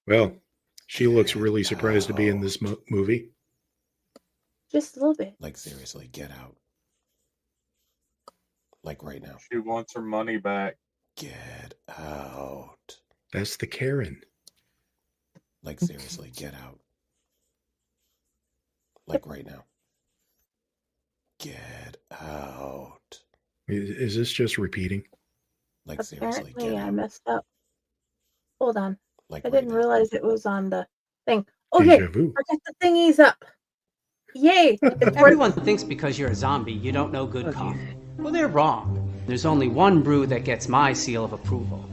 Well, she looks really surprised to be in this movie. Just a little bit. Like, seriously, get out. Like, right now. She wants her money back. Get out. That's the Karen. Like, seriously, get out. Like, right now. Get out. Is this just repeating? Like, seriously, get I out. messed up. Hold on. Like, I right didn't now. realize it was on the thing. Okay, Deja vu. I got the thingies up. Yay! Everyone thinks because you're a zombie, you don't know good coffee. Well, they're wrong. There's only one brew that gets my seal of approval.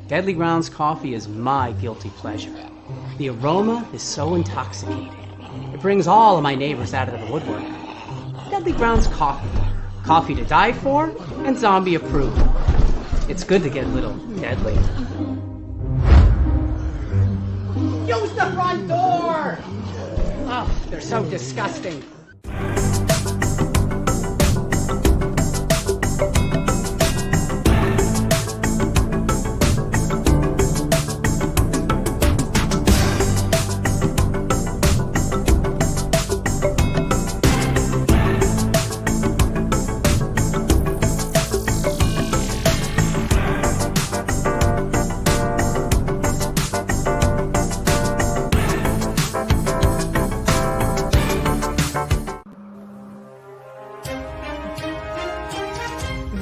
Deadly Grounds coffee is my guilty pleasure. The aroma is so intoxicating. It brings all of my neighbors out of the woodwork. Deadly Grounds coffee. Coffee to die for and zombie approved. It's good to get a little deadly. Use the front door! Oh, they're so disgusting.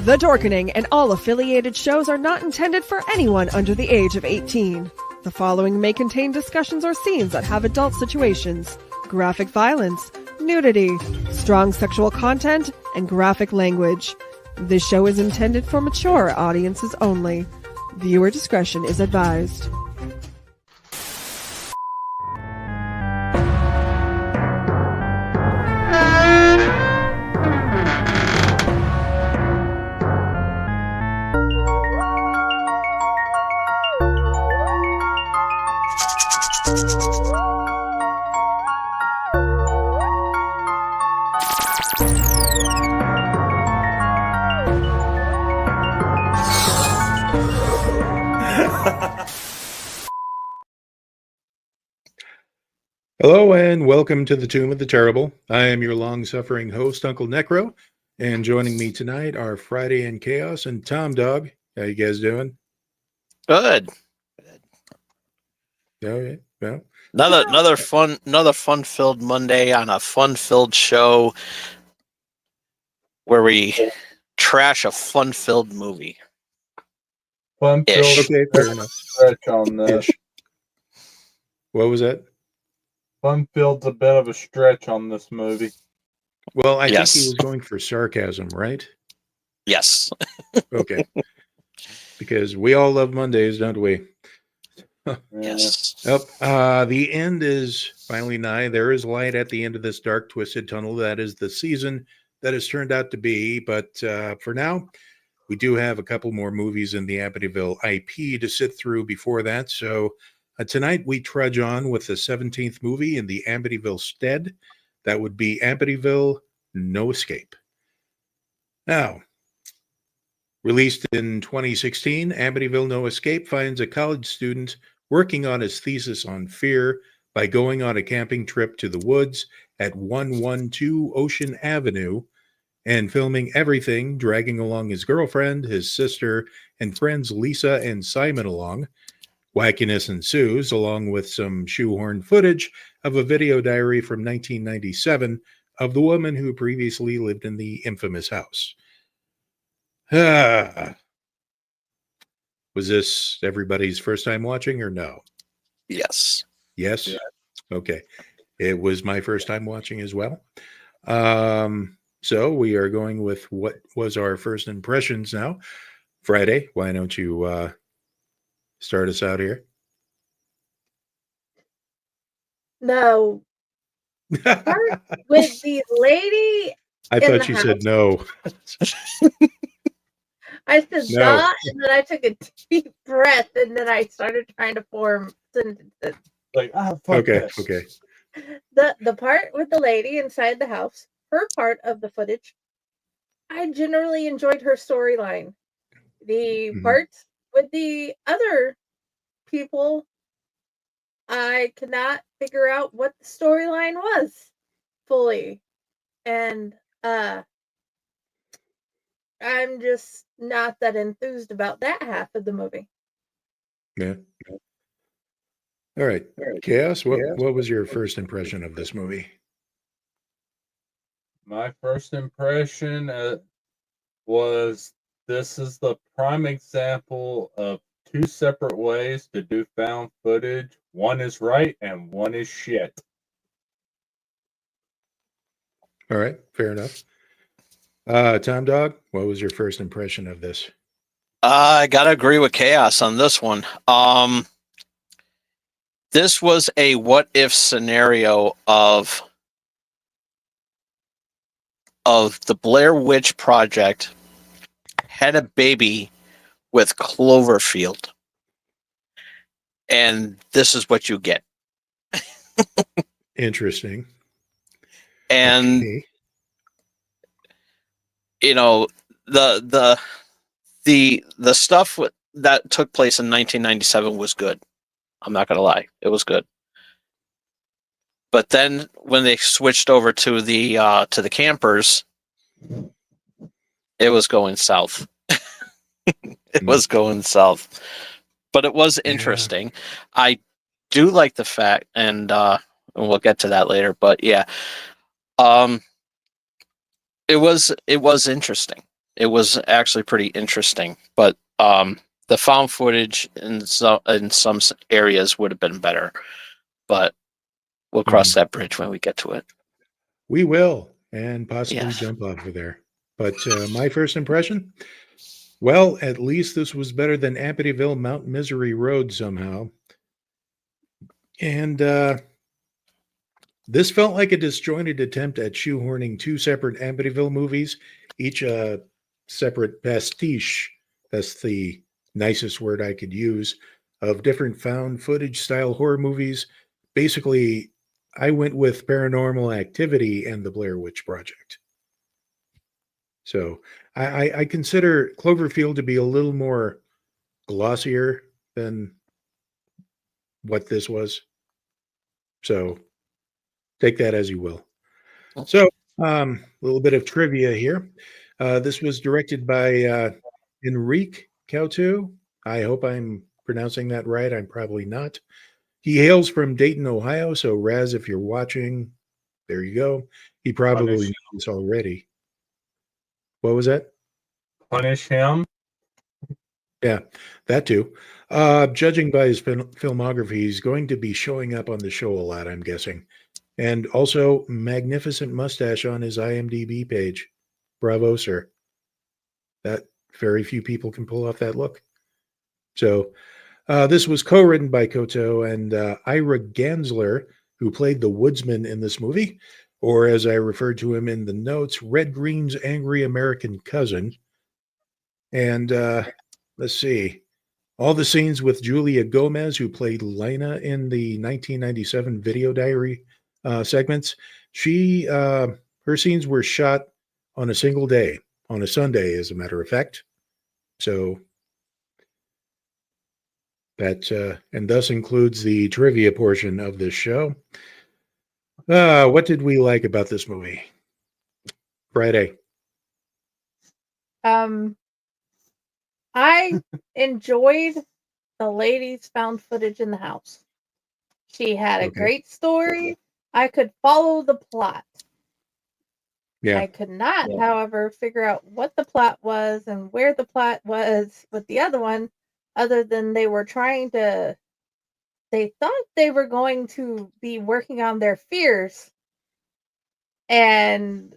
The Dorkening and all affiliated shows are not intended for anyone under the age of 18. The following may contain discussions or scenes that have adult situations, graphic violence, nudity, strong sexual content, and graphic language. This show is intended for mature audiences only. Viewer discretion is advised. Hello and welcome to the Tomb of the Terrible. I am your long-suffering host, UncleNecRo, and joining me tonight are Friday in Chaos and Tom Dog. How you guys doing? Good. Okay. Well, Another fun-filled Monday on a fun-filled show where we trash a fun-filled movie. Fun-filled okay, fair enough. stretch on this. What was that? Fun-filled's a bit of a stretch on this movie. Well, I Yes. think he was going for sarcasm, right? Yes. Okay. Because we all love Mondays, don't we? Yes. Yep. The end is finally nigh. There is light at the end of this dark, twisted tunnel. That is the season that has turned out to be. But for now, we do have a couple more movies in the Amityville IP to sit through before that. So tonight we trudge on with the 17th movie in the Amityville stead. That would be Amityville No Escape. Now, released in 2016, Amityville No Escape finds a college student working on his thesis on fear by going on a camping trip to the woods at 112 Ocean Avenue and filming everything, dragging along his girlfriend, his sister, and friends Lisa and Simon along. Wackiness ensues, along with some shoehorn footage of a video diary from 1997 of the woman who previously lived in the infamous house. Was this everybody's first time watching or no? Yes. Yes? Yeah. Okay. It was my first time watching as well. So we are going with what was our first impressions now. Friday, why don't you start us out here? No. Part with the lady. I in thought the you house. said no. I said No. that, and then I took a deep breath, and then I started trying to form sentences. Like, fuck Okay, this. okay. The part with the lady inside the house, her part of the footage, I generally enjoyed her storyline. The Mhm. parts with the other people, I could not figure out what the storyline was fully. And I'm just not that enthused about that half of the movie. Yeah. All right. Chaos, what was your first impression of this movie? My first impression was this is the prime example of two separate ways to do found footage. One is right and one is shit. All right, fair enough. Tom Dog, what was your first impression of this? I gotta agree with Chaos on this one. This was a what if scenario of the Blair Witch Project had a baby with Cloverfield, and this is what you get. Interesting. And Okay. you know, the stuff that took place in 1997 was good. I'm not gonna lie, it was good. But then when they switched over to the campers, it was going south. It was going south. But it was interesting. Yeah. I do like the fact, and we'll get to that later. But yeah, it was interesting. It was actually pretty interesting. But the found footage in some areas would have been better. But we'll cross that bridge when we get to it. We will, and possibly jump off of there. But my first impression, well, at least this was better than Amityville Mount Misery Road somehow. And this felt like a disjointed attempt at shoehorning two separate Amityville movies, each a separate pastiche, that's the nicest word I could use, of different found footage style horror movies. Basically, I went with Paranormal Activity and the Blair Witch Project. So I consider Cloverfield to be a little more glossier than what this was. So take that as you will. So a little bit of trivia here. This was directed by Enrique Cautu. I hope I'm pronouncing that right. I'm probably not. He hails from Dayton, Ohio. So Raz, if you're watching, there you go. He probably knows already. What was that? Punish him. Yeah, that too. Judging by his filmography, he's going to be showing up on the show a lot, I'm guessing. And also, magnificent mustache on his IMDb page. Bravo, sir. That very few people can pull off that look. So, this was co-written by Koto and Ira Gansler, who played the woodsman in this movie, or as I referred to him in the notes, Red Green's angry American cousin. And let's see, all the scenes with Julia Gomez, who played Lena in the 1997 Video Diary segments. Her scenes were shot on a single day, on a Sunday, as a matter of fact. So that, and thus includes the trivia portion of this show. What did we like about this movie? Friday. I enjoyed the lady's found footage in the house. She had a great story. I could follow the plot. Yeah. I could not, however, figure out what the plot was and where the plot was with the other one, other than they thought they were going to be working on their fears. And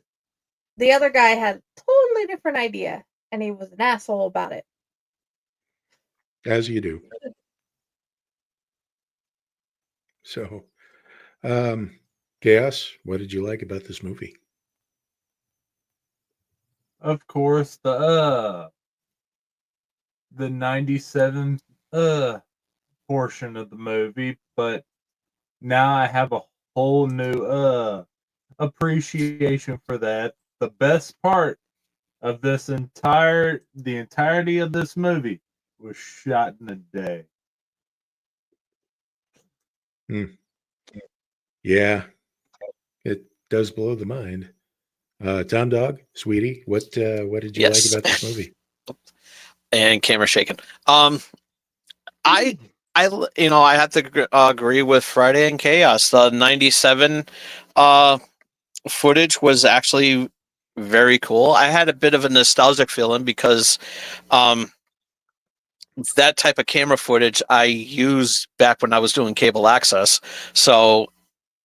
the other guy had a totally different idea, and he was an asshole about it. As you do. So, Chaos, what did you like about this movie? Of course, the 97 portion of the movie, but now I have a whole new appreciation for that. The best part of the entirety of this movie was shot in a day. Yeah, it does blow the mind. Tom Dog, sweetie, what did you like Yes. about this movie? And camera shaking. I have to agree with Friday and Chaos. The 97 footage was actually very cool. I had a bit of a nostalgic feeling because that type of camera footage I used back when I was doing cable access. So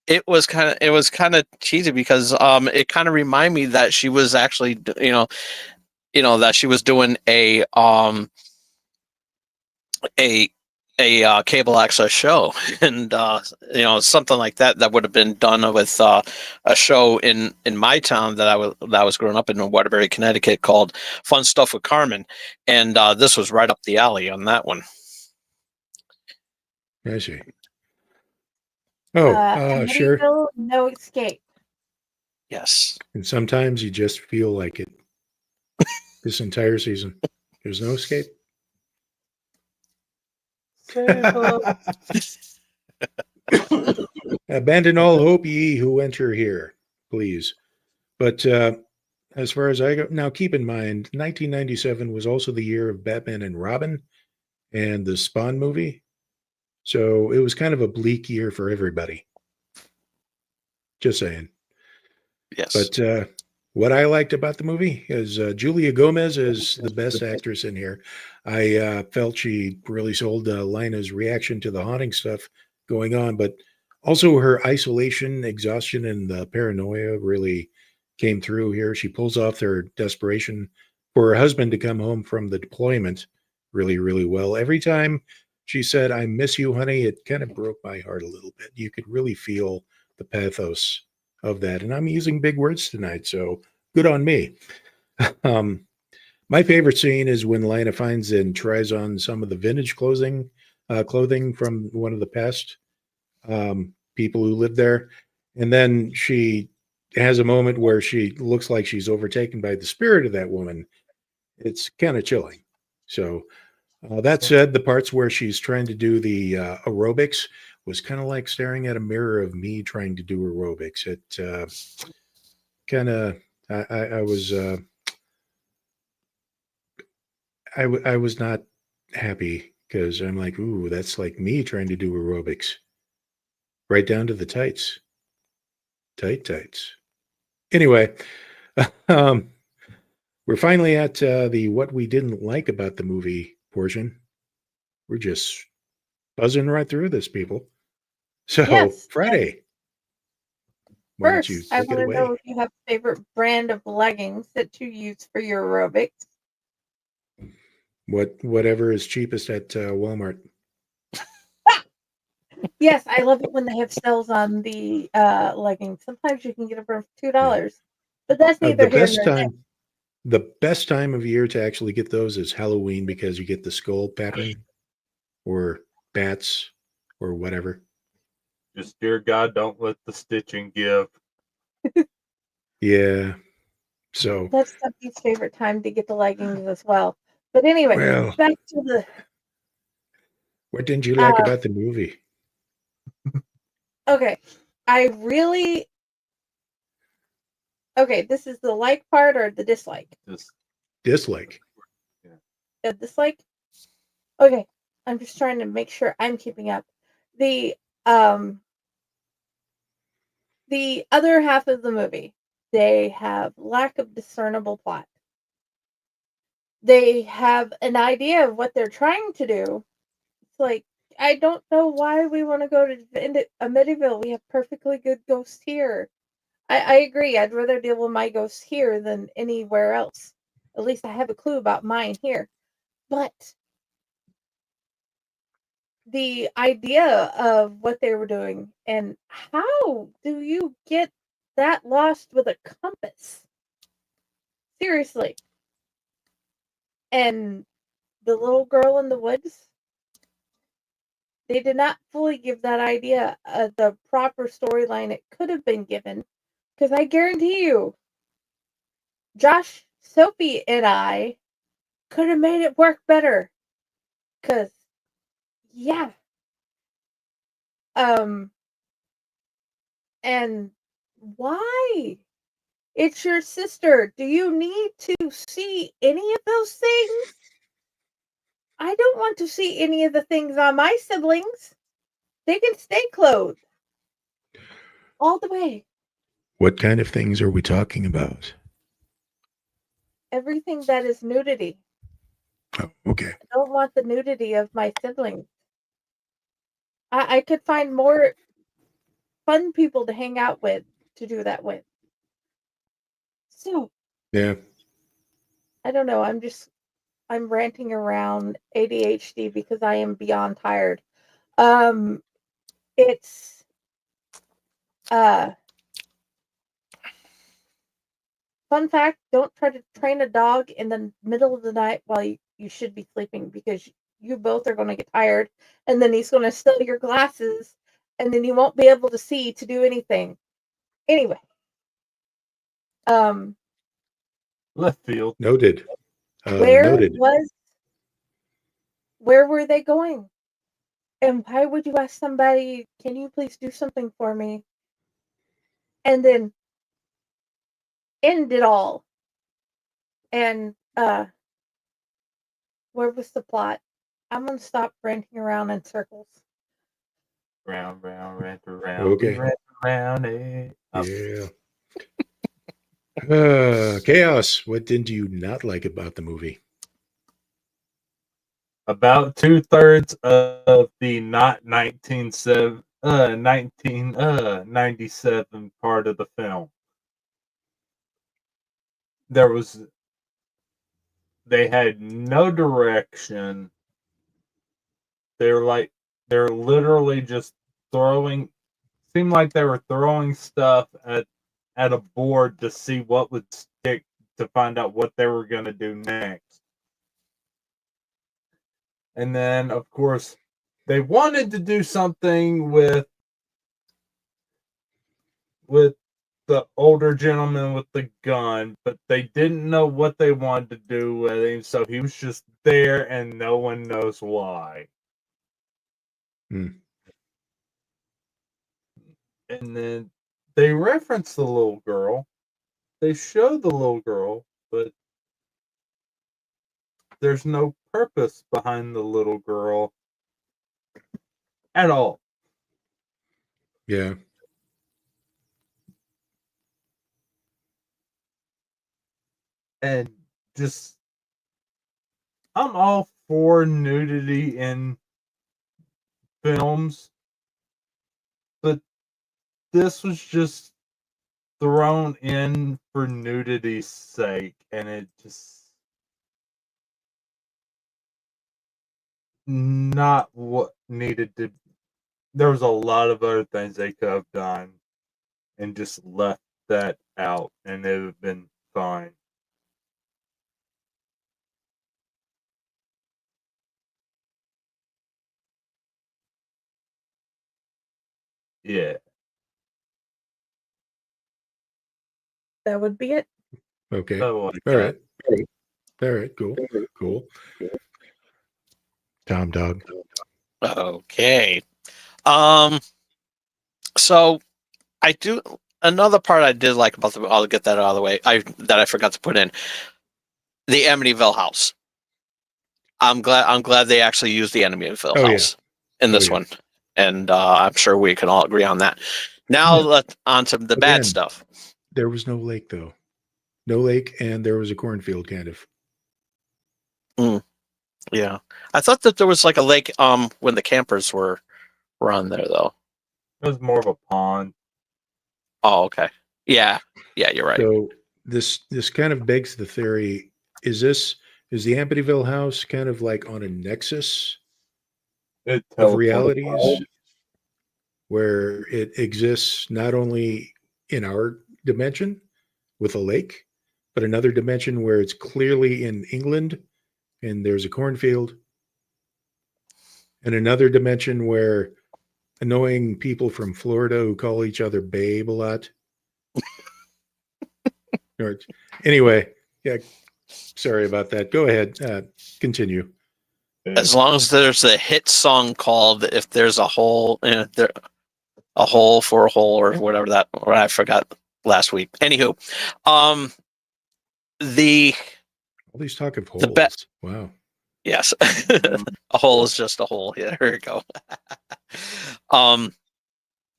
it was kind of cheesy because it kind of reminded me that she was actually that she was doing a cable access show, and something like that would have been done with a show in my town that I was growing up in Waterbury, Connecticut, called Fun Stuff with Carmen, and this was right up the alley on that one. I see. Oh, sure. Amityville, No Escape. Yes. And sometimes you just feel like it. This entire season, there's no escape. Abandon all hope, ye who enter here, please. But as far as I go, now keep in mind, 1997 was also the year of Batman and Robin and the Spawn movie. So it was kind of a bleak year for everybody. Just saying. Yes. But what I liked about the movie is Julia Gomez is the best actress in here. I felt she really sold Lina's reaction to the haunting stuff going on, but also her isolation, exhaustion, and the paranoia really came through here. She pulls off her desperation for her husband to come home from the deployment really, really well. Every time she said, "I miss you, honey," it kind of broke my heart a little bit. You could really feel the pathos of that. And I'm using big words tonight, so good on me. My favorite scene is when Lina finds and tries on some of the vintage clothing from one of the past people who lived there. And then she has a moment where she looks like she's overtaken by the spirit of that woman. It's kind of chilling. So that said, the parts where she's trying to do the aerobics was kind of like staring at a mirror of me trying to do aerobics. It kind of, I was, I was not happy because I'm like, ooh, that's like me trying to do aerobics, right down to the tights, tights. Anyway, we're finally at the what we didn't like about the movie portion. We're just buzzing right through this, people. So Yes. Friday, why don't you First, I take it want to know away? if you have a favorite brand of leggings that you use for your aerobics. Whatever is cheapest at Walmart. Yes, I love it when they have sales on the leggings. Sometimes you can get them for $2, but that's neither here nor there. The best time of year to actually get those is Halloween because you get the skull pattern or bats or whatever. Just, dear God, don't let the stitching give. Yeah. So That's Steffi's favorite time to get the leggings as well. But anyway, well, back to the what didn't you like about the movie? okay. Okay, this is the like part or the dislike? Dislike. The dislike? Okay. I'm just trying to make sure I'm keeping up. The other half of the movie, they have lack of discernible plot. They have an idea of what they're trying to do. It's like, I don't know why we want to go to Amityville. We have perfectly good ghosts here. I agree. I'd rather deal with my ghosts here than anywhere else. At least I have a clue about mine here. But the idea of what they were doing and how do you get that lost with a compass? Seriously. And the little girl in the woods, they did not fully give that idea the proper storyline it could have been given. Because I guarantee you, Josh, Sophie, and I could have made it work better. Cause yeah. And why? It's your sister. Do you need to see any of those things? I don't want to see any of the things on my siblings. They can stay clothed. All the way. What kind of things are we talking about? Everything that is nudity. Oh, okay. I don't want the nudity of my siblings. I could find more fun people to hang out with to do that with. So, Yeah. I don't know. I'm ranting around ADHD because I am beyond tired. It's fun fact, don't try to train a dog in the middle of the night while you should be sleeping, because you both are going to get tired, and then he's going to steal your glasses, and then you won't be able to see to do anything. Anyway, Left field. Noted. where Noted. were they going? And why would you ask somebody, can you please do something for me? And then end it all. And where was the plot? I'm gonna stop ranting around in circles. Round, rant around. Okay. Rant around it. Yeah. Chaos. What did you not like about the movie? About 2/3 of the not 1997 part of the film. They had no direction. They're literally just seemed like they were throwing stuff at a board to see what would stick, to find out what they were going to do next. And then, of course, they wanted to do something with the older gentleman with the gun, but they didn't know what they wanted to do with him, so he was just there, and no one knows why. Hmm. And then they reference the little girl. They show the little girl, but there's no purpose behind the little girl at all. Yeah. And just, I'm all for nudity in films, but this was just thrown in for nudity's sake, and it just not what needed to. There was a lot of other things they could have done and just left that out, and it would have been fine. Yeah. That would be it. Okay. Oh, like All right. that. All right. Cool. Cool. Tom Dog. Okay. So I do another part I did like about I'll get that out of the way. That I forgot to put in the Amityville house. I'm glad they actually used the Amityville house in this one, and I'm sure we can all agree on that. Now on to the bad stuff. There was no lake though. No lake, and there was a cornfield kind of. Yeah, I thought that there was like a lake when the campers were on there though. It was more of a pond. Oh, okay. Yeah, you're right. So this kind of begs the theory: is the Amityville house kind of like on a nexus of realities, where it exists not only in our dimension with a lake, but another dimension where it's clearly in England and there's a cornfield, and another dimension where annoying people from Florida who call each other babe a lot. Anyway, yeah, sorry about that. Go ahead. Continue. As long as there's a hit song called "If There's a Hole," a hole for a hole, or whatever that, or I forgot last week. Anywho, the All these talk of The holes. bet- Wow. yes, a hole is just a hole. Yeah, there you go.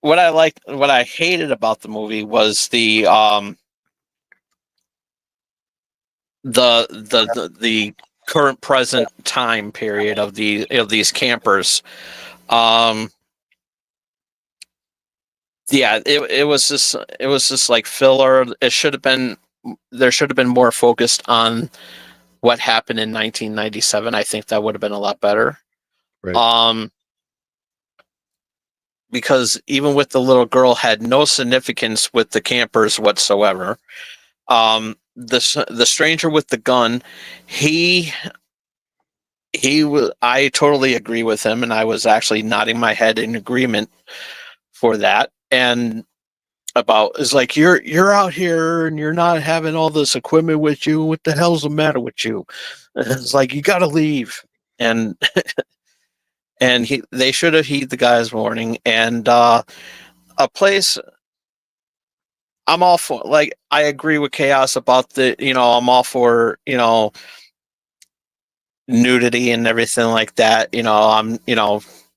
What I hated about the movie was the current present time period of these campers. Yeah, it was just like filler. There should have been more focused on what happened in 1997. I think that would have been a lot better. Right. Because even with the little girl had no significance with the campers whatsoever. The stranger with the gun, I totally agree with him, and I was actually nodding my head in agreement for that. And about is like, you're out here and you're not having all this equipment with you. What the hell's the matter with you? And it's like, you got to leave. And they should have heeded the guy's warning. And a place, I'm all for, like, I agree with Chaos about I'm all for, nudity and everything like that. I'm,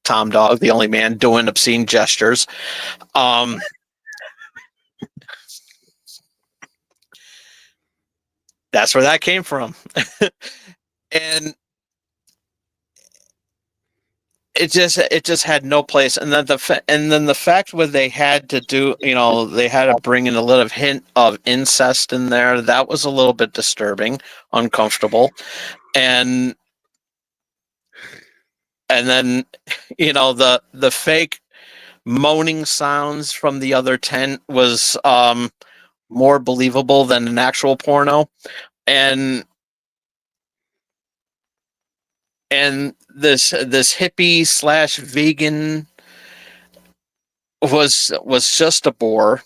Tom Dog, the only man doing obscene gestures. That's where that came from. And it just had no place. And then the fact where they had to do, they had to bring in a little hint of incest in there. That was a little bit disturbing, uncomfortable. And then, the fake moaning sounds from the other tent was more believable than an actual porno. And this hippie / vegan was just a bore.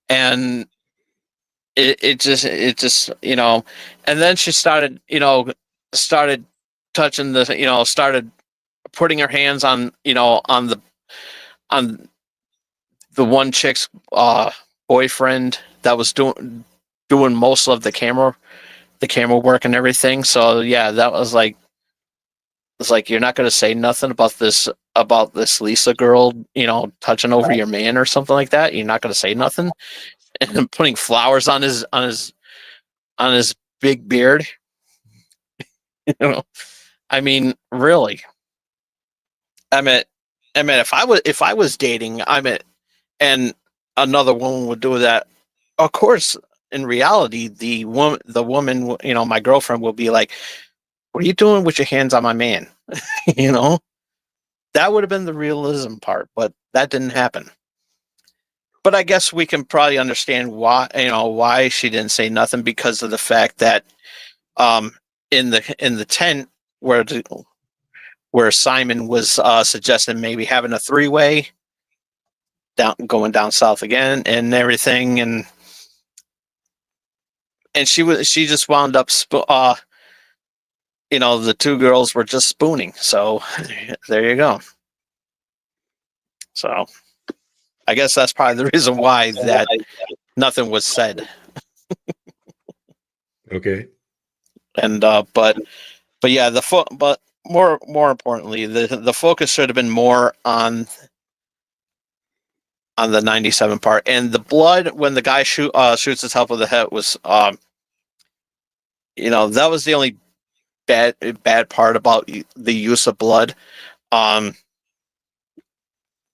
And it just and then she started touching started putting her hands on on the one chick's boyfriend that was doing most of the camera work and everything. So yeah, that was like, it's like, you're not going to say nothing about this Lisa girl, touching over your man or something like that. You're not going to say nothing, and putting flowers on his big beard. I mean, really. I mean, if I was dating, and another woman would do that, of course, in reality, the woman, my girlfriend, will be like, "What are you doing with your hands on my man?" That would have been the realism part, but that didn't happen. But I guess we can probably understand why she didn't say nothing, because of the fact that in the tent where Simon was suggesting maybe having a 3-way going down south again and everything, and she just wound up the two girls were just spooning. So there you go. So I guess that's probably the reason why that nothing was said. Okay. And but yeah, but more importantly, the focus should have been more on the 97 part. And the blood, when the guy shoots himself with the head, was that was the only bad part about the use of blood.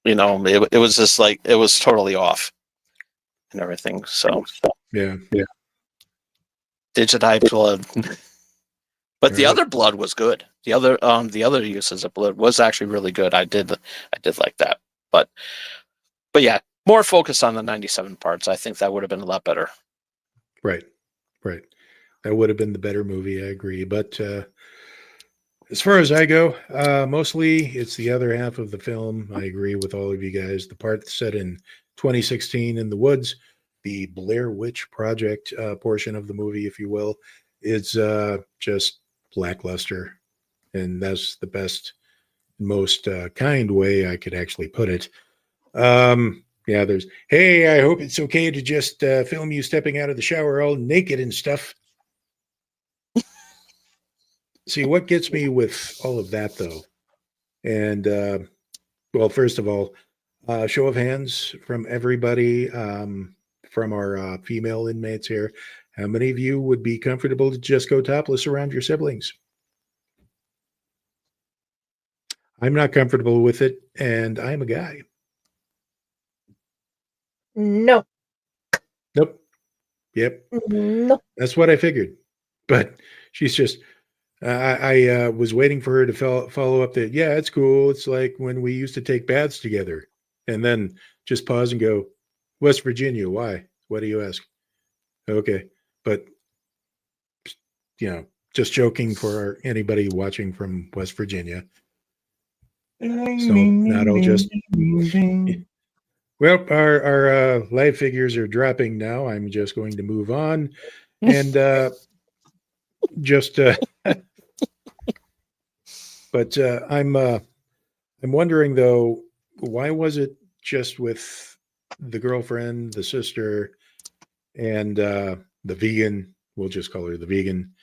It was just like, it was totally off and everything. So Yeah. digitized blood. But the other blood was good. The other uses of blood was actually really good. I did like that. But yeah, more focus on the 97 parts. I think that would have been a lot better. Right. That would have been the better movie. I agree. But as far as I go, mostly it's the other half of the film. I agree with all of you guys. The part set in 2016 in the woods, the Blair Witch Project portion of the movie, if you will, is just lackluster. And that's the best, most kind way I could actually put it. Yeah, there's, hey, I hope it's okay to just film you stepping out of the shower all naked and stuff. See, what gets me with all of that, though, and well, first of all, show of hands from everybody, from our female inmates here. How many of you would be comfortable to just go topless around your siblings? I'm not comfortable with it, and I'm a guy. No. Nope. Yep. No. That's what I figured. But she's just, I was waiting for her to follow up that, yeah, it's cool. It's like when we used to take baths together. And then just pause and go, West Virginia, why? What do you ask? Okay. But, just joking for anybody watching from West Virginia. So not all just... Well, our live figures are dropping now. I'm just going to move on. And just... But I'm wondering, though, why was it just with the girlfriend, the sister, and the vegan? We'll just call her the vegan.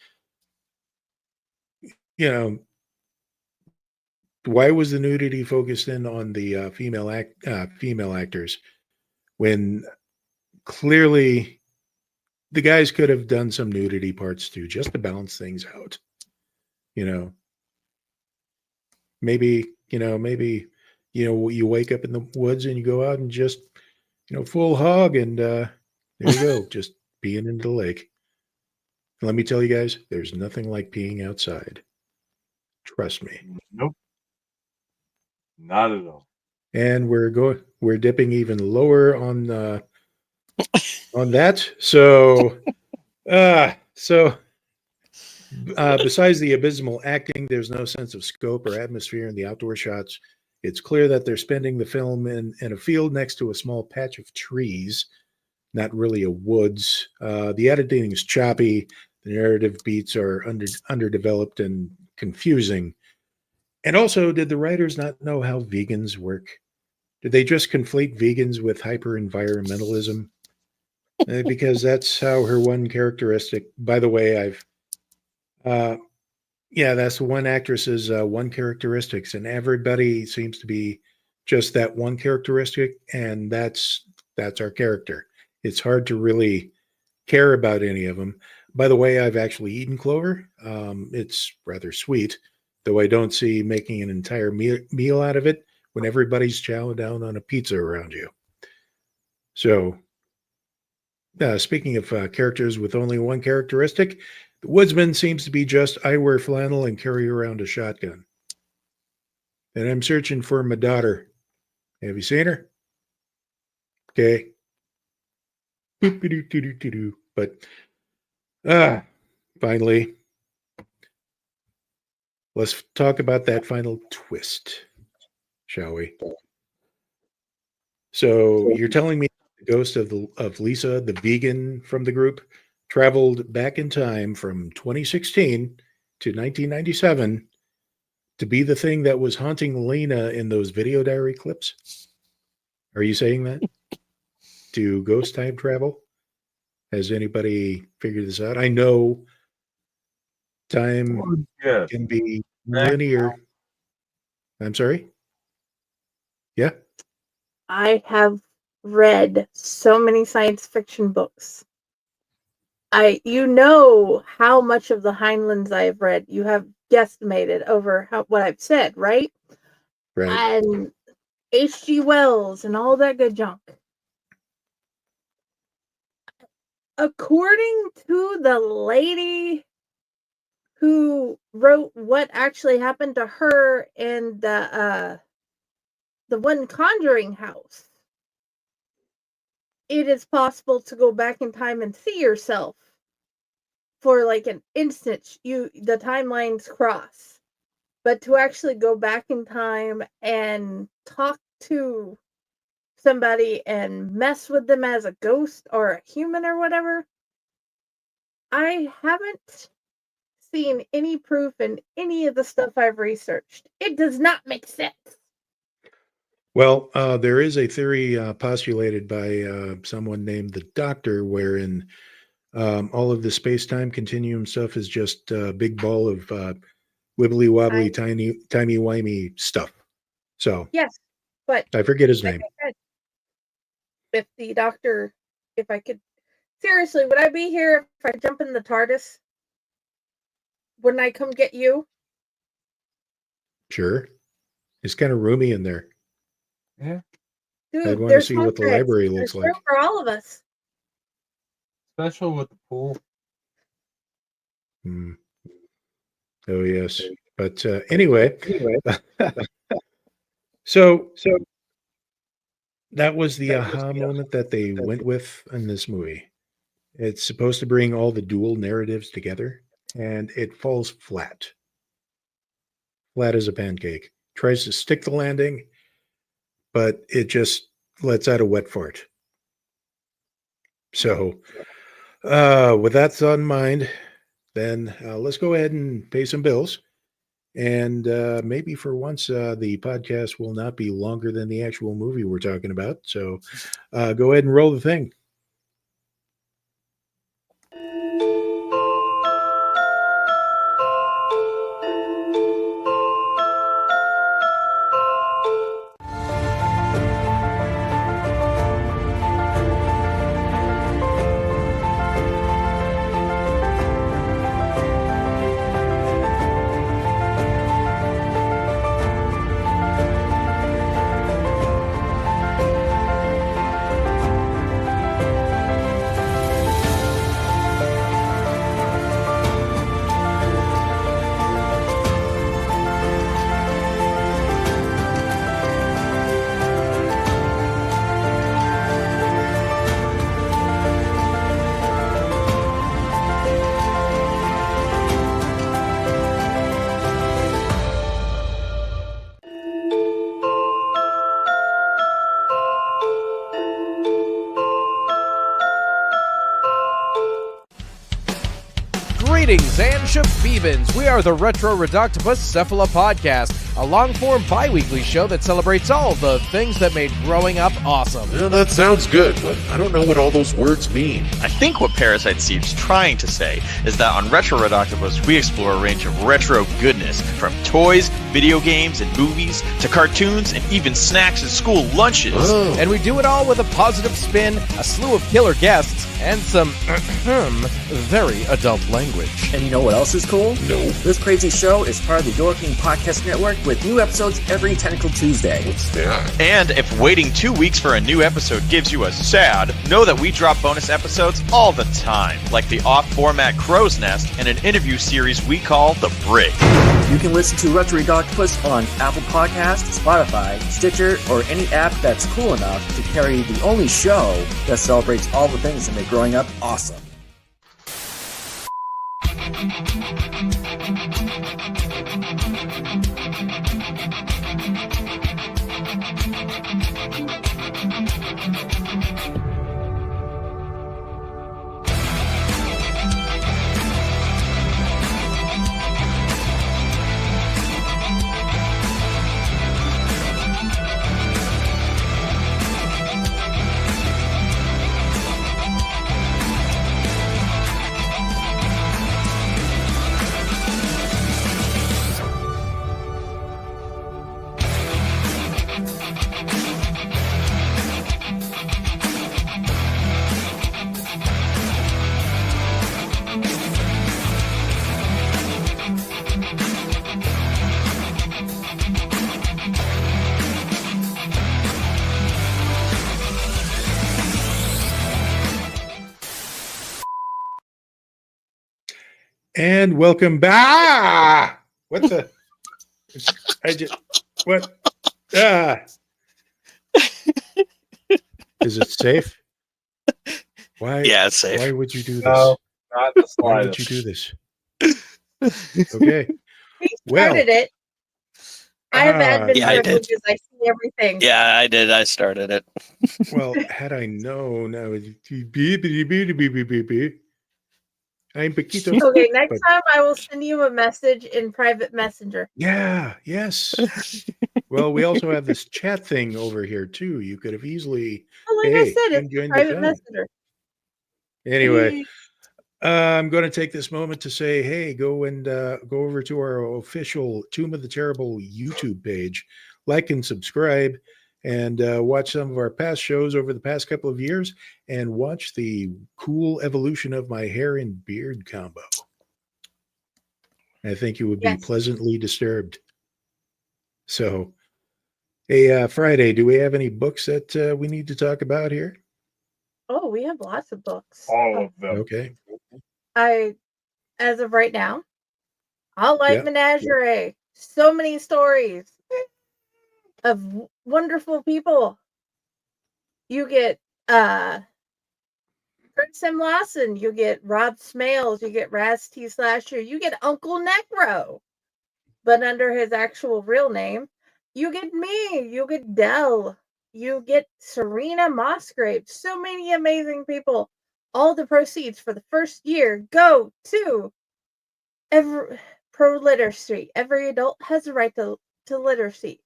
Why was the nudity focused in on the female actors when clearly the guys could have done some nudity parts too, just to balance things out? Maybe you wake up in the woods and you go out and just, full hog, and there you go, just peeing into the lake. And let me tell you guys, there's nothing like peeing outside. Trust me. Nope. Not at all. And we're dipping even lower on that. So, besides the abysmal acting, there's no sense of scope or atmosphere in the outdoor shots. It's clear that they're spending the film in a field next to a small patch of trees, not really a woods. The editing is choppy. The narrative beats are underdeveloped and confusing. And also, did the writers not know how vegans work? Did they just conflate vegans with hyper-environmentalism? Because that's how her one characteristic, by the way, that's one actress's one characteristics, and everybody seems to be just that one characteristic, and that's our character. It's hard to really care about any of them. By the way, I've actually eaten clover. It's rather sweet, though I don't see making an entire meal out of it when everybody's chowing down on a pizza around you. So, speaking of characters with only one characteristic, the woodsman seems to be just, I wear flannel and carry around a shotgun. And I'm searching for my daughter. Have you seen her? Okay. But finally, let's talk about that final twist, shall we? So you're telling me the ghost of Lisa, the vegan from the group, traveled back in time from 2016 to 1997 to be the thing that was haunting Lena in those video diary clips? Are you saying that? Do ghost time travel? Has anybody figured this out? I know time can be linear. I'm sorry? Yeah? I have read so many science fiction books. You know how much of the Heinleins I have read. You have guesstimated over what I've said, right? Right. And H.G. Wells and all that good junk. According to the lady who wrote what actually happened to her in the one Conjuring house, it is possible to go back in time and see yourself for like an instant. The timelines cross, but to actually go back in time and talk to somebody and mess with them as a ghost or a human or whatever, I haven't seen any proof in any of the stuff I've researched. It does not make sense. Well, there is a theory postulated by someone named the Doctor, wherein all of the space-time continuum stuff is just a big ball of wibbly wobbly, timey-wimey stuff. So Yes, but I forget his like name. I said, if the Doctor, if I could, seriously, would I be here if I jump in the TARDIS? Wouldn't I come get you? Sure, it's kind of roomy in there. Yeah. Dude, I'd want to there's see what the bunk beds. library There's looks like. room for all of us. Special with the pool. Hmm. Oh yes, but anyway, so that was the aha moment that they went with in this movie. It's supposed to bring all the dual narratives together, and it falls flat. Flat as a pancake. Tries to stick the landing, but it just lets out a wet fart. So, with that thought in mind, then let's go ahead and pay some bills. And maybe for once, the podcast will not be longer than the actual movie we're talking about. So go ahead and roll the thing. Greetings and shabebans. We are the Retro Reductibus Cephala Podcast, a long-form bi-weekly show that celebrates all the things that made growing up awesome. Yeah, that sounds good, but I don't know what all those words mean. I think what Parasite Steve's trying to say is that on Retro Redoctopus, we explore a range of retro goodness, from toys, video games, and movies, to cartoons, and even snacks and school lunches. Oh. And we do it all with a positive spin, a slew of killer guests, and some very adult language. And you know what else is cool? No. This crazy show is part of the Your King Podcast Network with new episodes every Tentacle Tuesday. What's that? And if waiting 2 weeks for a new episode gives you a sad, know that we drop bonus episodes all the time, like the off-format Crow's Nest and an interview series we call The Brick. You can listen to Retro Octopus on Apple Podcasts, Spotify, Stitcher, or any app that's cool enough to carry the only show that celebrates all the things that make growing up awesome. And welcome back. What the? What? Is it safe? Why? Yeah, it's safe. Why would you do this? No, not the Why would slightest. you do this? Okay. He Well, started it. I have admin Yeah, I did. privileges. I see everything. Yeah, I did. I started it. well, had I known, I would. I'm Paquito. Okay, next But time I will send you a message in private messenger. yeah, yes. Well, we also have this chat thing over here too. You could have easily, Oh, like I hey, said, come it's join the private fun. messenger. Anyway, I'm going to take this moment to say, hey, go over to our official Tomb of the Terrible YouTube page, like and subscribe, and watch some of our past shows over the past couple of years, and watch the cool evolution of my hair and beard combo. I think you would be pleasantly disturbed. So, hey, Friday, do we have any books that we need to talk about here? Oh, we have lots of books. All of them. Okay. As of right now, All Light Menagerie. So many stories of wonderful people. You get Kurt Lawson, you get Rob Smales, you get Raz T Slasher, you get UncleNecRo, but under his actual real name. You get me, you get Dell, you get Serena Musgrave. So many amazing people. All the proceeds for the first year go to pro literacy. Every adult has a right to literacy.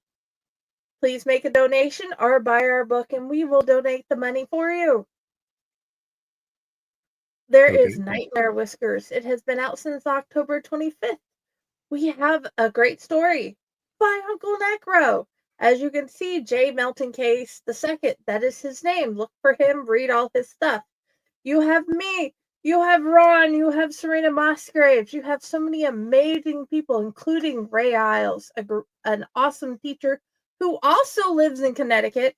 Please make a donation or buy our book and we will donate the money for you. There is Nightmare Whiskers. It has been out since October 25th. We have a great story by UncleNecRo. As you can see, J. Melton Case II, that is his name. Look for him, read all his stuff. You have me, you have Ron, you have Serena Musgraves, you have so many amazing people, including Ray Isles, an awesome teacher who also lives in Connecticut,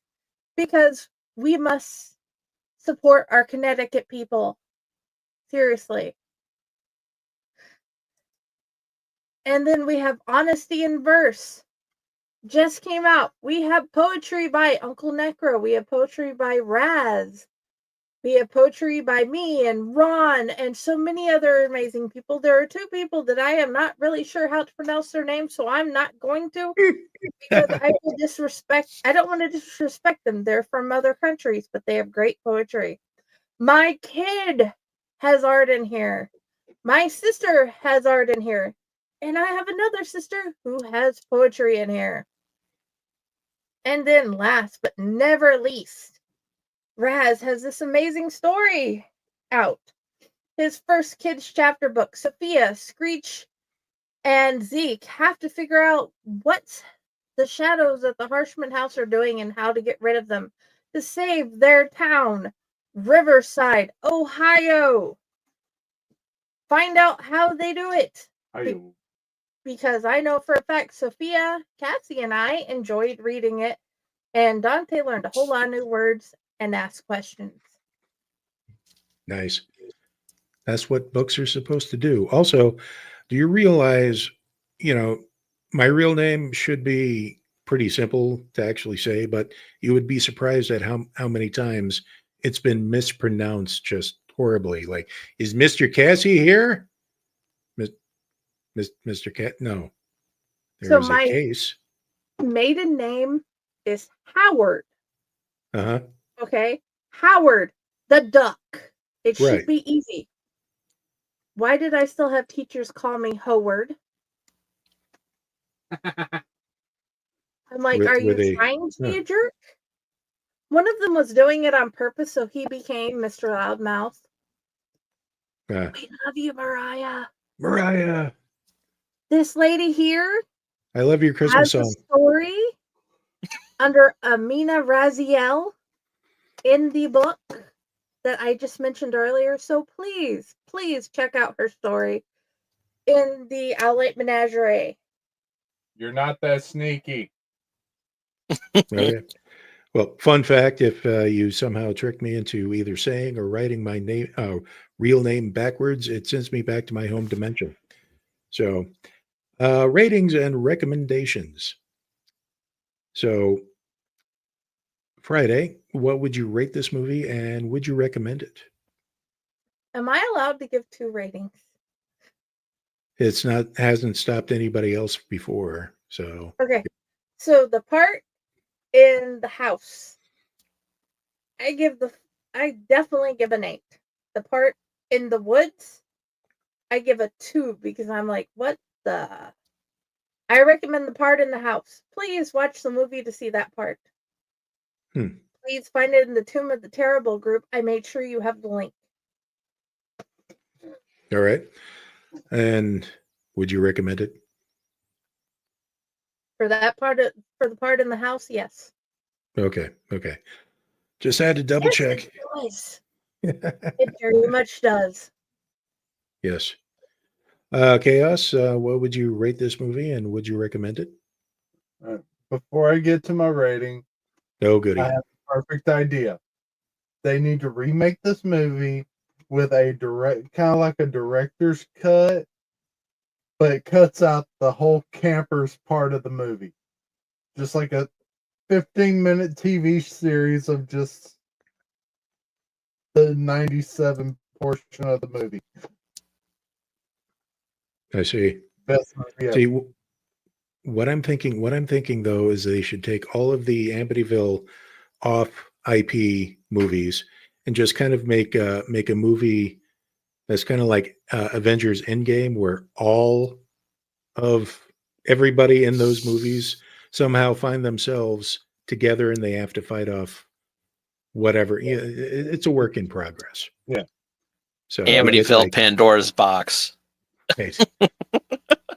because we must support our Connecticut people. Seriously. And then we have Honesty in Verse. Just came out. We have poetry by UncleNecRo. We have poetry by Raz. We have poetry by me and Ron and so many other amazing people. There are two people that I am not really sure how to pronounce their names, so I'm not going to, because I will disrespect. I don't want to disrespect them. They're from other countries, but they have great poetry. My kid has art in here. My sister has art in here. And I have another sister who has poetry in here. And then last but never least, Raz has this amazing story out. His first kids chapter book. Sophia, Screech, and Zeke have to figure out what the shadows at the Harshman house are doing and how to get rid of them to save their town, Riverside, Ohio. Find out how they do it. Because I know for a fact Sophia, Cassie, and I enjoyed reading it, and Dante learned a whole lot of new words and asked questions. Nice. That's what books are supposed to do. Also, do you realize, my real name should be pretty simple to actually say, but you would be surprised at how many times it's been mispronounced just horribly. Like, is Mr. Cassie here? Mr. Cat? No. There's a case. Maiden name is Howard. Uh-huh. Okay? Howard the Duck. It should be easy. Why did I still have teachers call me Howard? I'm like, are you trying to be a jerk? One of them was doing it on purpose, so he became Mr. Loudmouth. We love you, Mariah. Mariah. This lady here, I love your Christmas song. Has a story under Amina Raziel in the book that I just mentioned earlier. So please, please check out her story in the Elliott Menagerie. You're not that sneaky. Okay. Well, fun fact, if you somehow trick me into either saying or writing my real name backwards, it sends me back to my home dimension. So, ratings and recommendations. So, Friday, what would you rate this movie and would you recommend it? Am I allowed to give 2 ratings? Hasn't stopped anybody else before. So, okay. So the part in the house, I definitely give an 8. The part in the woods, I give a 2 because I'm like, what the? I recommend the part in the house. Please watch the movie to see that part. Please find it in the Tomb of the Terrible group. I made sure you have the link. All right. And would you recommend it? For that part for the part in the house, yes. Okay. Just had to double check. It does. It very much does. Yes. Chaos, what would you rate this movie and would you recommend it? Before I get to my rating, Oh, goody. I have a perfect idea. They need to remake this movie with a kind of like a director's cut, but it cuts out the whole campers part of the movie. Just like a 15-minute TV series of just the 97 portion of the movie. I see. Best movie ever. See, what I'm thinking though is they should take all of the Amityville off IP movies and just kind of make a movie that's kind of like Avengers Endgame, where all of everybody in those movies somehow find themselves together and they have to fight off whatever. It's a work in progress. Yeah. So Amityville, like, Pandora's box. right.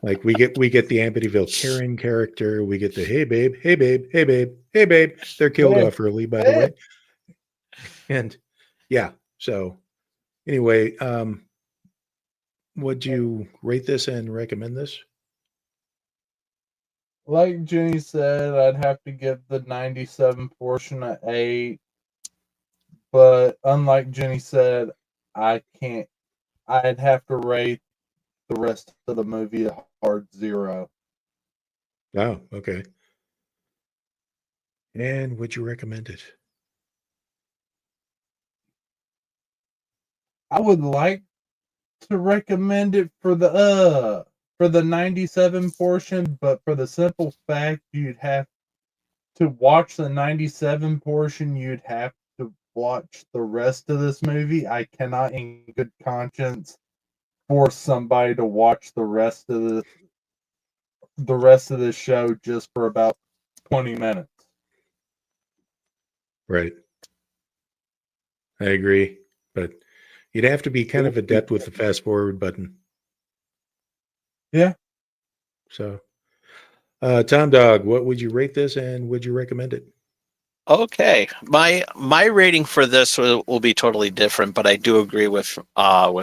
Like we get the Amityville Karen character. We get the hey babe, hey babe, hey babe, hey babe. They're killed off early, by the way. And yeah. So anyway, would you rate this and recommend this? Like Jenny said, I'd have to give the 97 portion an 8. But unlike Jenny said, I'd have to rate the rest of the movie a hard 0. Oh, okay. And would you recommend it? I would like to recommend it for the 97 portion, but for the simple fact you'd have to watch the 97 portion, you'd have to watch the rest of this movie. I cannot in good conscience force somebody to watch the rest of this show just for about 20 minutes. Right. I agree, but you'd have to be kind of adept with the fast forward button. Yeah. So, Tom Dog, what would you rate this and would you recommend it? Okay, my rating for this will be totally different, but I do agree with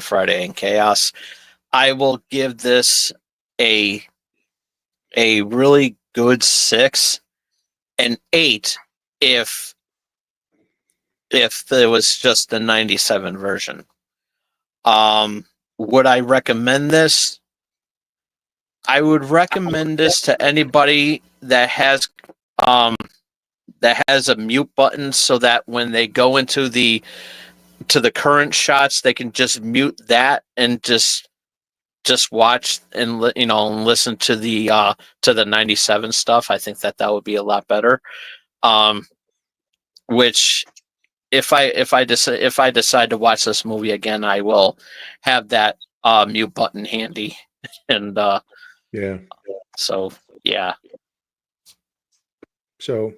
Friday and Chaos. I will give this a really good 6, an 8 if there was just the 97 version. Would I recommend this? I would recommend this to anybody that has a mute button, so that when they go into the current shots, they can just mute that and just watch and listen to the 97 stuff. I think that would be a lot better. Which if I decide to watch this movie again, I will have that mute button handy. And yeah. So yeah. So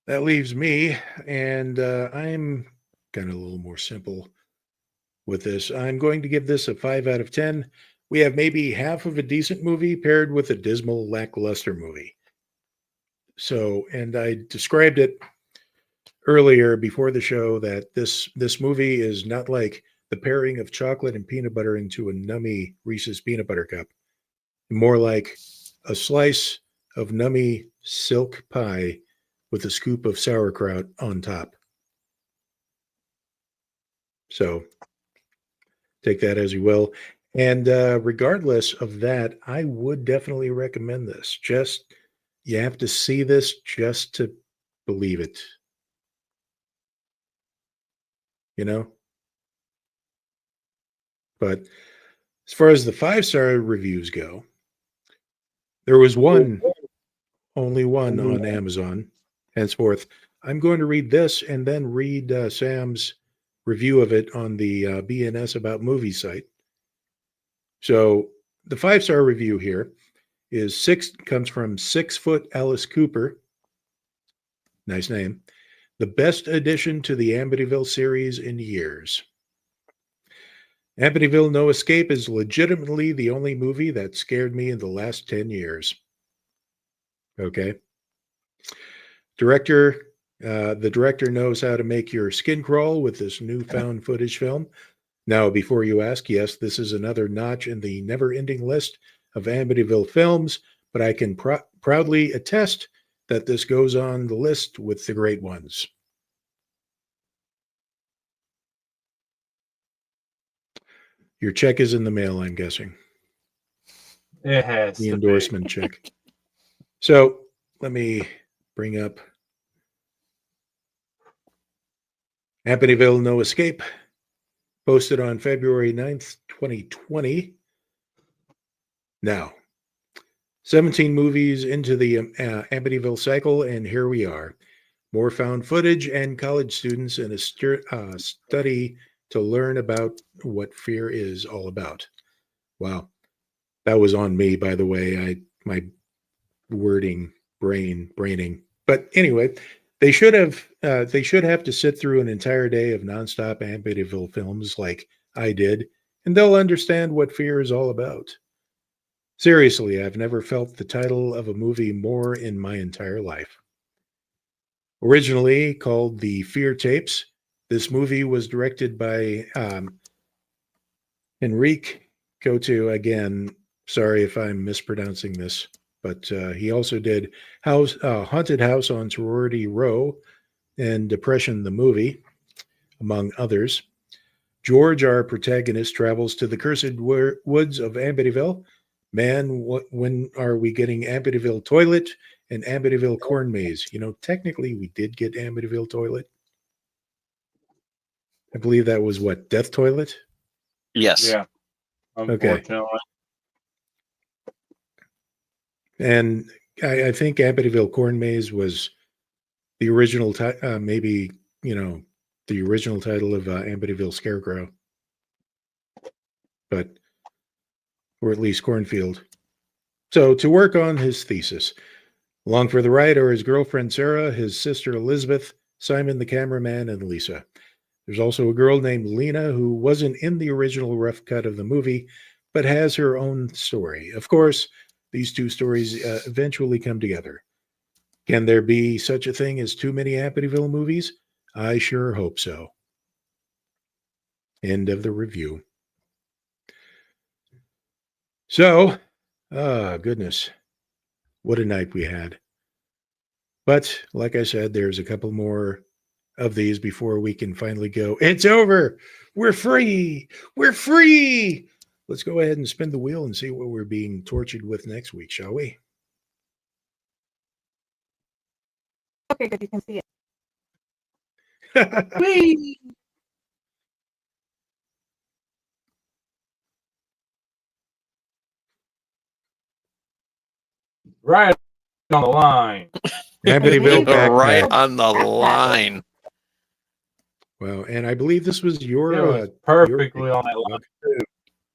that leaves me, and I'm kind of a little more simple with this. I'm going to give this a 5 out of 10. We have maybe half of a decent movie paired with a dismal, lackluster movie. So, and I described it earlier before the show that this movie is not like the pairing of chocolate and peanut butter into a nummy Reese's peanut butter cup. More like a slice of nummy silk pie with a scoop of sauerkraut on top. So take that as you will. And regardless of that, I would definitely recommend this. Just, you have to see this just to believe it. You know? But as far as the 5-star reviews go, there was only one on Amazon. Henceforth, I'm going to read this and then read Sam's review of it on the BNS About Movie site. So the 5-star review here comes from 6-foot Alice Cooper. Nice name. The best addition to the Amityville series in years. Amityville No Escape is legitimately the only movie that scared me in the last 10 years. Okay. The director knows how to make your skin crawl with this newfound footage film. Now, before you ask, yes, this is another notch in the never-ending list of Amityville films, but I can proudly attest that this goes on the list with the great ones. Your check is in the mail, I'm guessing. It has The to endorsement check. So let me bring up Amityville No Escape, posted on February 9th, 2020. Now, 17 movies into the Amityville cycle, and here we are. More found footage and college students in a study to learn about what fear is all about. Wow. That was on me, by the way. My braining. But anyway, they should have to sit through an entire day of nonstop Amityville films like I did, and they'll understand what fear is all about. Seriously, I've never felt the title of a movie more in my entire life. Originally called The Fear Tapes, this movie was directed by Enrique Coto. Again, sorry if I'm mispronouncing this, but he also did Haunted House on Sorority Row and Depression the Movie, among others. George, our protagonist, travels to the cursed woods of Amityville. Man, when are we getting Amityville Toilet and Amityville Corn Maze? You know, technically we did get Amityville Toilet. I believe that was what, Death Toilet? Yes. Yeah. Unfortunately. Okay. And I think Amityville Corn Maze was the original, maybe, the original title of Amityville Scarecrow. But, or at least Cornfield. So to work on his thesis, along for the ride are his girlfriend Sarah, his sister Elizabeth, Simon the cameraman, and Lisa. There's also a girl named Lena who wasn't in the original rough cut of the movie, but has her own story. Of course, these two stories eventually come together. Can there be such a thing as too many Amityville movies? I sure hope so. End of the review. So, goodness, what a night we had. But like I said, there's a couple more of these before we can finally go, it's over. We're free. We're free. Let's go ahead and spin the wheel and see what we're being tortured with next week, shall we? Okay, good. You can see it. Whee! Right on the line. Amityville Right backpack. on the line. Well, and I believe this was It your was perfectly on that line, too.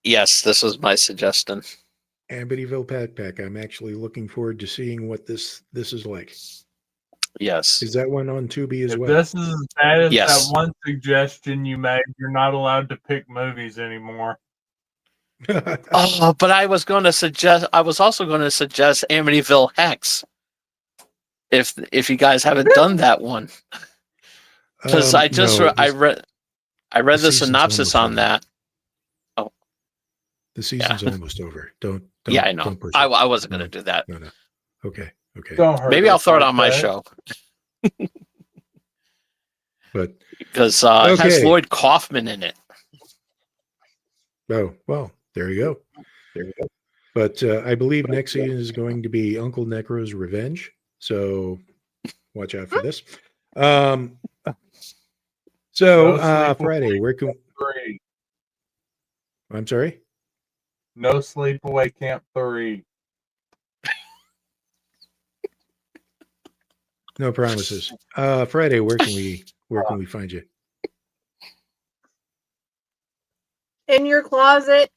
Yes, this was my suggestion. Amityville backpack. I'm actually looking forward to seeing what this is like. Yes. Is that one on Tubi as If well? this is as bad as Yes. that one suggestion you made, you're not allowed to pick movies anymore. Oh, but I was also going to suggest Amityville Hex. If you guys haven't done that one. Because I read the synopsis on that. Oh, the season's almost over. Don't yeah, I know. Don't push I it. wasn't going to do that. No. Okay. Don't hurt Maybe I'll us throw it like on my that. show But because it has Okay. Lloyd Kaufman in it. oh well, there you go. But I believe next season is going to be UncleNecRo's Revenge. So watch out for this. So No Sleepaway Friday, where can 3. I'm sorry? No Sleepaway Camp 3. No promises. Friday, where can we find you? In your closet.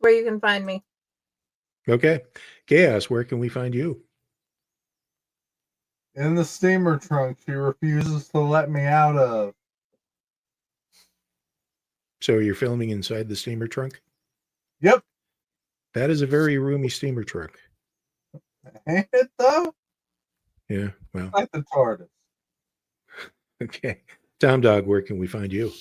where you can find me. Okay. Chaos, where can we find you? In the steamer trunk she refuses to let me out of. So you're filming inside the steamer trunk? Yep. That is a very roomy steamer trunk. Ain't it though? Yeah, well. Like the TARDIS. Okay. Tom Dog, where can we find you?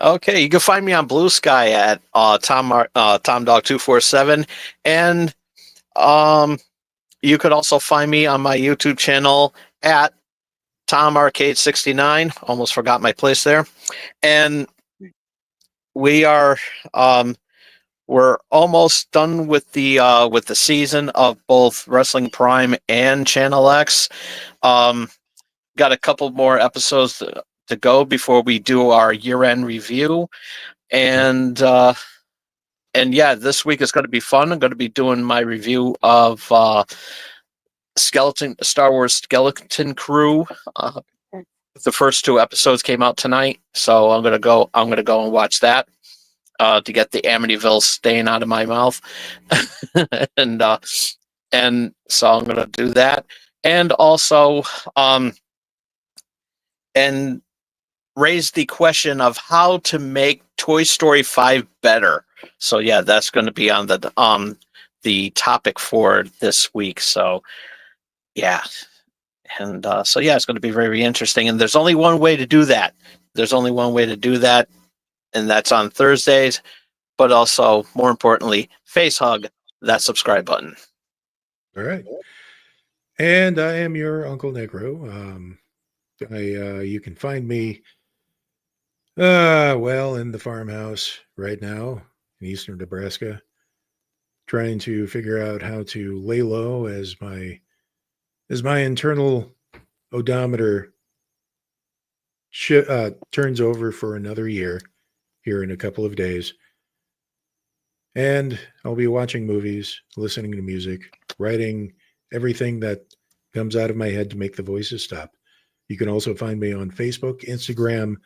Okay, you can find me on Blue Sky at TomDog247, and you could also find me on my YouTube channel at TomArcade69. Almost forgot my place there, and we are we're almost done with the season of both Wrestling Prime and Channel X. Got a couple more episodes to go before we do our year-end review, and yeah, this week is going to be fun. I'm going to be doing my review of Star Wars Skeleton Crew. The first 2 episodes came out tonight, so I'm going to go and watch that to get the Amityville stain out of my mouth, and so I'm going to do that, and also and raise the question of how to make Toy Story 5 better. So yeah, that's going to be on the topic for this week. So yeah, and so yeah, it's going to be very interesting. And there's only one way to do that. And that's on Thursdays. But also, more importantly, face hug that subscribe button. All right. And I am your Uncle Necro. You can find me, in the farmhouse right now in eastern Nebraska, trying to figure out how to lay low as my internal odometer turns over for another year here in a couple of days. And I'll be watching movies, listening to music, writing everything that comes out of my head to make the voices stop. You can also find me on Facebook, Instagram,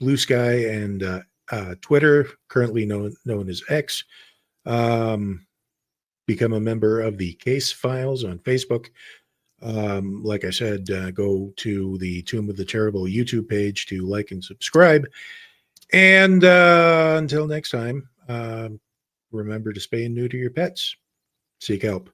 Blue Sky, and Twitter, currently known as X. Become a member of the Case Files on Facebook. Like I said, go to the Tomb of the Terrible YouTube page to like and subscribe. And until next time, remember to spay and neuter your pets. Seek help.